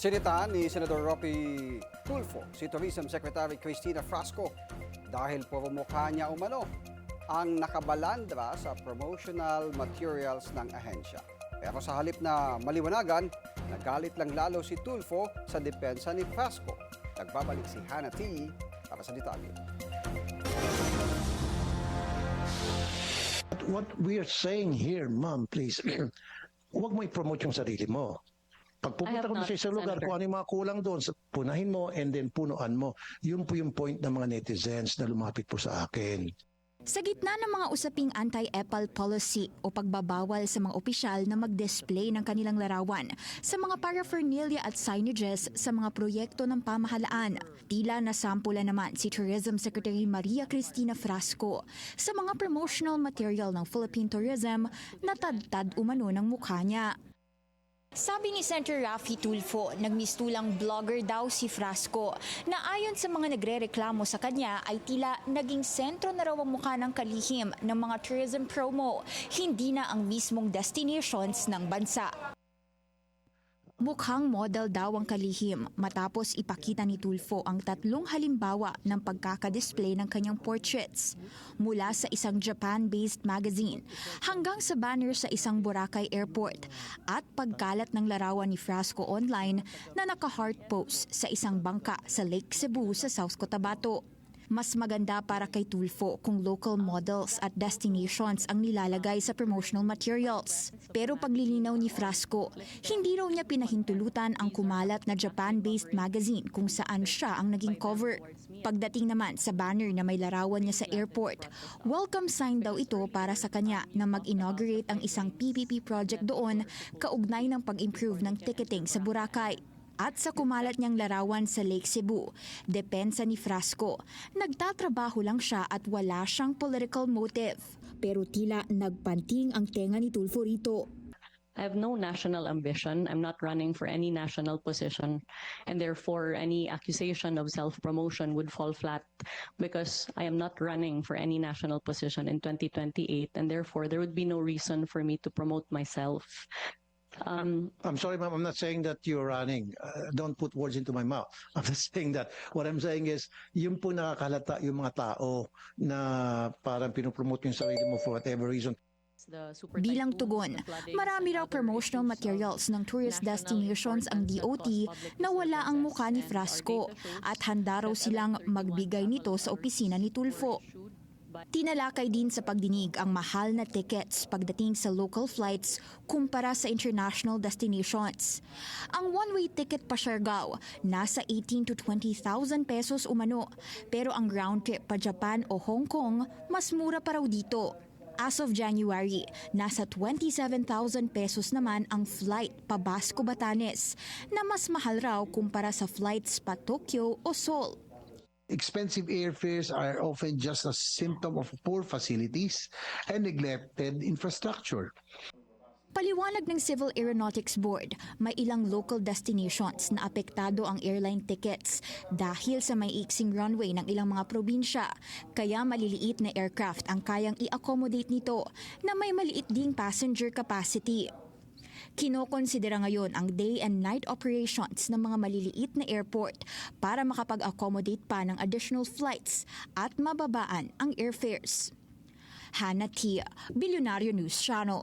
Sinita ni Senador Roque Tulfo si Tourism Secretary Cristina Frasco dahil pumukha niya umano ang nakabalandra sa promotional materials ng ahensya. Pero sa halip na maliwanagan, nagalit lang lalo si Tulfo sa depensa ni Frasco. Nagbabalik si Hannah T. para sa detalye. What we are saying here, ma'am, please, huwag mo i-promote yung sarili mo. Pag pupunta ka sa isang lugar, kung ano yung mga kulang doon, punahin mo and then punuan mo. Yun po yung point ng mga netizens na lumapit po sa akin. Sa gitna ng mga usaping anti-EPAL policy o pagbabawal sa mga opisyal na mag-display ng kanilang larawan sa mga paraphernalia at signages sa mga proyekto ng pamahalaan, tila nasampula naman si Tourism Secretary Maria Cristina Frasco sa mga promotional material ng Philippine Tourism na tad-tad umano ng mukha niya. Sabi ni Senator Raffy Tulfo, nagmistulang blogger daw si Frasco na ayon sa mga nagrereklamo sa kanya ay tila naging sentro na raw ang mukha ng kalihim ng mga tourism promo, hindi na ang mismong destinations ng bansa. Mukhang model daw ang kalihim matapos ipakita ni Tulfo ang 3 halimbawa ng pagkakadisplay ng kanyang portraits mula sa isang Japan-based magazine hanggang sa banner sa isang Boracay airport at pagkalat ng larawan ni Frasco online na naka-heart pose sa isang bangka sa Lake Cebu sa South Cotabato. Mas maganda para kay Tulfo kung local models at destinations ang nilalagay sa promotional materials. Pero paglilinaw ni Frasco, hindi raw niya pinahintulutan ang kumalat na Japan-based magazine kung saan siya ang naging cover. Pagdating naman sa banner na may larawan niya sa airport, welcome sign daw ito para sa kanya na mag-inaugurate ang isang PPP project doon kaugnay ng pag-improve ng ticketing sa Boracay. At sa kumalat niyang larawan sa Lake Cebu, depensa ni Frasco, nagtatrabaho lang siya at wala siyang political motive. Pero tila nagpanting ang tenga ni Tulfo rito. I have no national ambition. I'm not running for any national position. And therefore, any accusation of self-promotion would fall flat because I am not running for any national position in 2028. And therefore, there would be no reason for me to promote myself. I'm sorry, ma'am, I'm not saying that you're running. Don't put words into my mouth. I'm just saying that. What I'm saying is, yung po nakakalata yung mga tao na parang pinopromote yung sarili mo for whatever reason. Bilang tugon, marami raw promotional materials ng tourist destinations ang DOT na wala ang mukha ni Frasco at handa raw silang magbigay nito sa opisina ni Tulfo. Tinalakay din sa pagdinig ang mahal na tickets pagdating sa local flights kumpara sa international destinations. Ang one-way ticket pa Siargao, nasa 18 to 20,000 pesos umano, pero ang ground trip pa Japan o Hong Kong, mas mura pa raw dito. As of January, nasa 27,000 pesos naman ang flight pa Basco, Batanes, na mas mahal raw kumpara sa flights pa Tokyo o Seoul. Expensive airfares are often just a symptom of poor facilities and neglected infrastructure. Paliwanag ng Civil Aeronautics Board, may ilang local destinations na apektado ang airline tickets dahil sa may iksing runway ng ilang mga probinsya. Kaya maliliit na aircraft ang kayang i-accommodate nito na may maliit ding passenger capacity. Kinokonsidera ngayon ang day and night operations ng mga maliliit na airport para makapag-accommodate pa ng additional flights at mababaan ang airfares. Hannah T. Billionario News Channel.